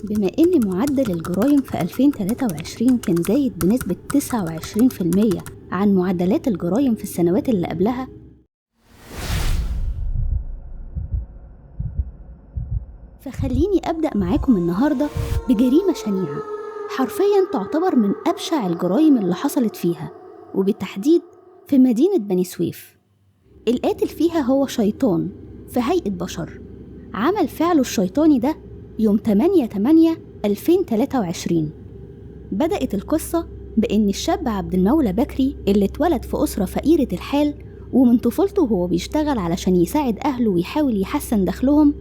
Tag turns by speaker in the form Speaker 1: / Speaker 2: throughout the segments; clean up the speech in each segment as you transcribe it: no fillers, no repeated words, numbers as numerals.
Speaker 1: بما إن معدل الجرائم في 2023 كان زايد بنسبة 29% عن معدلات الجرائم في السنوات اللي قبلها، فخليني أبدأ معاكم النهاردة بجريمة شنيعة حرفياً تعتبر من أبشع الجرائم اللي حصلت فيها، وبالتحديد في مدينة بني سويف. القاتل فيها هو شيطان في هيئة بشر، عمل فعله الشيطاني ده يوم 8/8/2023. بدأت القصة بأن الشاب عبد المولى بكري اللي اتولد في أسرة فقيرة الحال، ومن طفولته هو بيشتغل علشان يساعد أهله ويحاول يحسن دخلهم،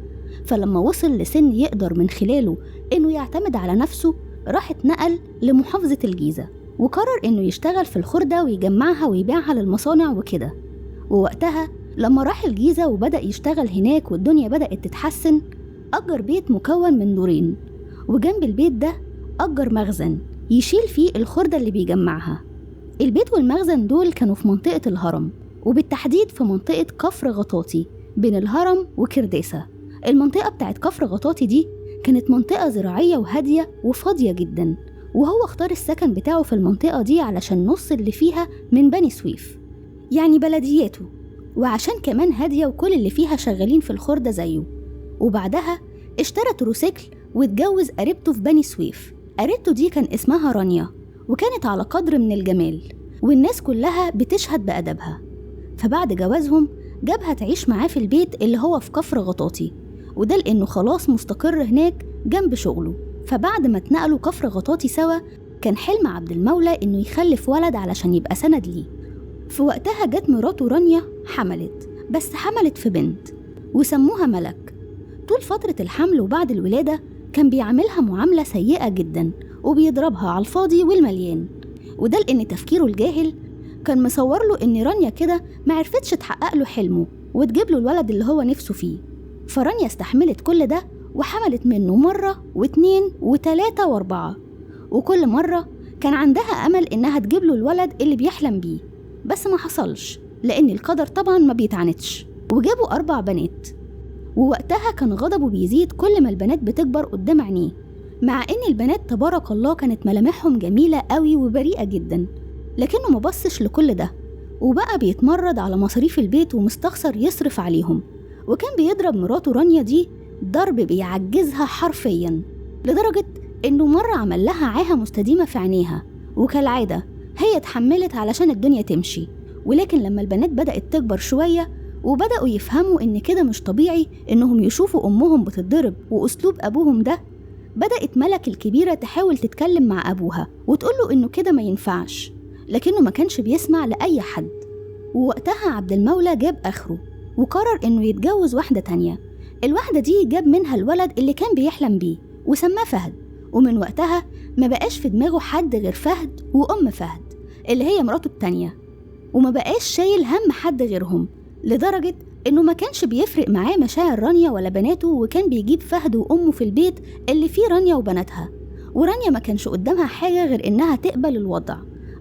Speaker 1: فلما وصل لسن يقدر من خلاله إنه يعتمد على نفسه راح اتنقل لمحافظة الجيزة، وقرر إنه يشتغل في الخردة ويجمعها ويبيعها للمصانع وكده. ووقتها لما راح الجيزة وبدأ يشتغل هناك والدنيا بدأت تتحسن، أجر بيت مكون من دورين، وجنب البيت ده أجر مخزن يشيل فيه الخردة اللي بيجمعها. البيت والمخزن دول كانوا في منطقة الهرم، وبالتحديد في منطقة كفر غطاطي بين الهرم وكرداسة. المنطقة بتاعت كفر غطاطي دي كانت منطقة زراعية وهادية وفاضية جدا، وهو اختار السكن بتاعه في المنطقة دي علشان نص اللي فيها من بني سويف، يعني بلدياته، وعشان كمان هادية وكل اللي فيها شغالين في الخردة زيه. وبعدها اشترى تروسيكل واتجوز قريبته في بني سويف. قريبته دي كان اسمها رانيا، وكانت على قدر من الجمال والناس كلها بتشهد بأدبها. فبعد جوازهم جابها تعيش معاه في البيت اللي هو في كفر غطاطي، وده لأنه خلاص مستقر هناك جنب شغله. فبعد ما اتنقلوا كفر غطاطي سوا، كان حلم عبد المولى إنه يخلف ولد علشان يبقى سند ليه. في وقتها جت مراته رانيا حملت، بس حملت في بنت وسموها ملك. طول فترة الحمل وبعد الولادة كان بيعاملها معاملة سيئة جدا، وبيضربها على الفاضي والمليان، وده لأن تفكيره الجاهل كان مصور له إن رانيا كده معرفتش تحقق له حلمه وتجيب له الولد اللي هو نفسه فيه. فرانيا استحملت كل ده وحملت منه مرة واتنين وتلاتة واربعة، وكل مرة كان عندها أمل إنها تجيب له الولد اللي بيحلم بيه، بس ما حصلش لأن القدر طبعا ما بيتعاندش، وجابوا 4 بنات. ووقتها كان غضبه بيزيد كل ما البنات بتكبر قدام عينيه، مع إن البنات تبارك الله كانت ملامحهم جميلة قوي وبريئة جدا، لكنه ما بصش لكل ده، وبقى بيتمرد على مصاريف البيت ومستخسر يصرف عليهم. وكان بيضرب مراته رانيا دي ضرب بيعجزها حرفيا، لدرجة إنه مرة عمل لها عاهة مستديمة في عينيها، وكالعادة هي اتحملت علشان الدنيا تمشي. ولكن لما البنات بدأت تكبر شوية وبدأوا يفهموا إن كده مش طبيعي إنهم يشوفوا أمهم بتتضرب وأسلوب أبوهم ده، بدأت ملك الكبيرة تحاول تتكلم مع أبوها وتقوله إنه كده ما ينفعش، لكنه ما كانش بيسمع لأي حد. ووقتها عبد المولى جاب آخره وقرر إنه يتجوز واحدة تانية. الواحدة دي جاب منها الولد اللي كان بيحلم بيه وسماه فهد، ومن وقتها ما بقاش في دماغه حد غير فهد وأم فهد اللي هي مراته التانية، وما بقاش شايل هم حد غيرهم، لدرجة إنه ما كانش بيفرق معاه مشاعر رانيا ولا بناته، وكان بيجيب فهد وأمه في البيت اللي فيه رانيا وبناتها. ورانيا ما كانش قدامها حاجة غير إنها تقبل الوضع،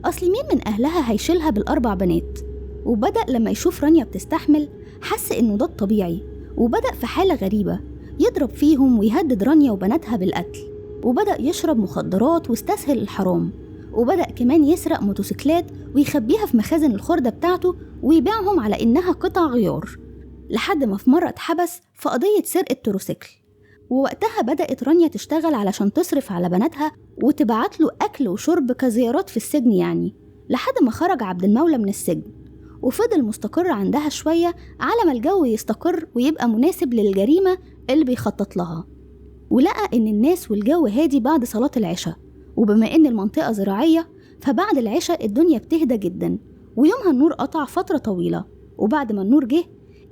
Speaker 1: أصل مين من أهلها هيشيلها بال4 بنات؟ وبدأ لما يشوف رانيا بتستحمل حس إنه ده الطبيعي، وبدأ في حالة غريبة يضرب فيهم ويهدد رانيا وبناتها بالقتل، وبدأ يشرب مخدرات واستسهل الحرام، وبدأ كمان يسرق موتوسيكلات ويخبيها في مخازن الخردة بتاعته ويبيعهم على إنها قطع غيار، لحد ما في مرة اتحبس في قضية سرقة تروسيكل. ووقتها بدأت رانيا تشتغل علشان تصرف على بناتها وتبعت له أكل وشرب كزيارات في السجن يعني، لحد ما خرج عبد المولى من السجن وفضل مستقر عندها شوية على ما الجو يستقر ويبقى مناسب للجريمة اللي بيخطط لها. ولقى إن الناس والجو هادي بعد صلاة العشاء، وبما إن المنطقة زراعية فبعد العشاء الدنيا بتهدى جدا، ويومها النور قطع فترة طويلة. وبعد ما النور جه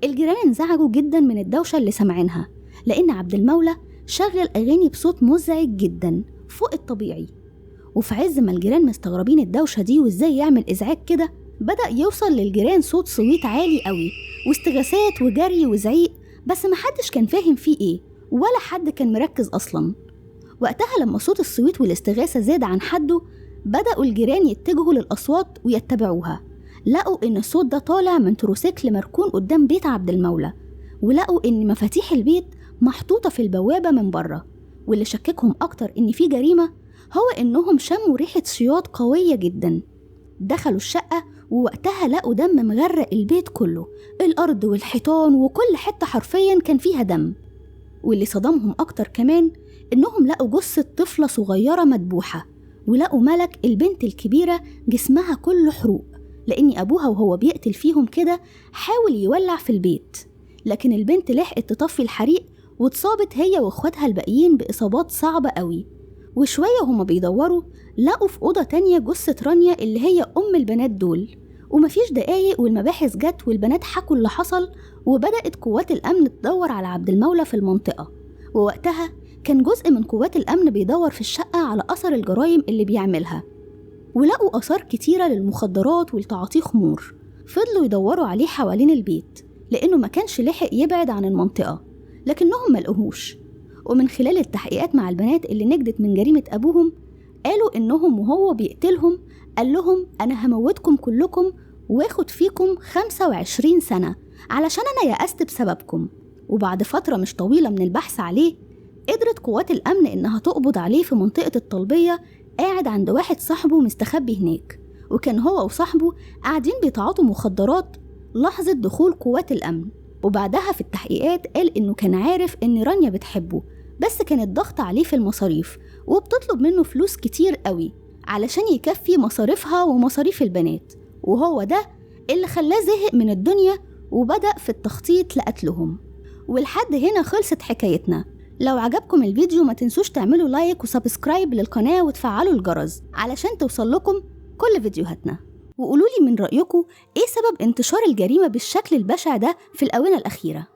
Speaker 1: الجيران انزعجوا جدا من الدوشة اللي سمعينها، لأن عبد المولى شغل أغاني بصوت مزعج جدا فوق الطبيعي. وفي عز ما الجيران مستغربين الدوشة دي وإزاي يعمل إزعاج كده، بدأ يوصل للجيران صوت صويت عالي قوي واستغاثات وجري وزعيق، بس محدش كان فاهم فيه إيه ولا حد كان مركز أصلا. وقتها لما صوت الصويت والاستغاثة زاد عن حده، بدأوا الجيران يتجهوا للأصوات ويتبعوها. لقوا إن الصوت ده طالع من تروسيكل مركون قدام بيت عبد المولى، ولقوا إن مفاتيح البيت محطوطة في البوابة من بره، واللي شككهم أكتر إن في جريمة هو إنهم شموا ريحة شياط قوية جدا. دخلوا الشقة ووقتها لقوا دم مغرق البيت كله، الأرض والحيطان وكل حتة حرفيا كان فيها دم. واللي صدمهم أكتر كمان إنهم لقوا جثة طفلة صغيرة مدبوحة، ولقوا ملك البنت الكبيرة جسمها كله حروق، لأن أبوها وهو بيقتل فيهم كده حاول يولع في البيت، لكن البنت لحقت تطفي الحريق واتصابت هي واخواتها الباقيين بإصابات صعبة قوي. وشوية هما بيدوروا لقوا في أوضة تانية جثة رانيا اللي هي أم البنات دول. ومفيش دقايق والمباحث جت والبنات حكوا اللي حصل، وبدأت قوات الأمن تدور على عبد المولى في المنطقة. ووقتها كان جزء من قوات الأمن بيدور في الشقة على أثر الجرائم اللي بيعملها، ولقوا آثار كتيرة للمخدرات والتعاطي خمور. فضلوا يدوروا عليه حوالين البيت لأنه ما كانش لحق يبعد عن المنطقة، لكنهم ملقوهوش. ومن خلال التحقيقات مع البنات اللي نجدت من جريمة أبوهم، قالوا إنهم وهو بيقتلهم قال لهم أنا هموتكم كلكم واخد فيكم 25 سنة علشان أنا يأست بسببكم. وبعد فترة مش طويلة من البحث عليه قدرت قوات الأمن إنها تقبض عليه في منطقة الطلبية، قاعد عند واحد صاحبه مستخبي هناك، وكان هو وصاحبه قاعدين بيتعاطوا مخدرات لحظة دخول قوات الأمن. وبعدها في التحقيقات قال إنه كان عارف إن رانيا بتحبه، بس كانت ضغط عليه في المصاريف وبتطلب منه فلوس كتير قوي علشان يكفي مصاريفها ومصاريف البنات، وهو ده اللي خلاه زهق من الدنيا وبدأ في التخطيط لقتلهم. ولحد هنا خلصت حكايتنا. لو عجبكم الفيديو ما تنسوش تعملوا لايك وسبسكرايب للقناة وتفعلوا الجرس علشان توصل لكم كل فيديوهاتنا. وقولولي من رأيكم ايه سبب انتشار الجريمة بالشكل البشع ده في الآونة الأخيرة.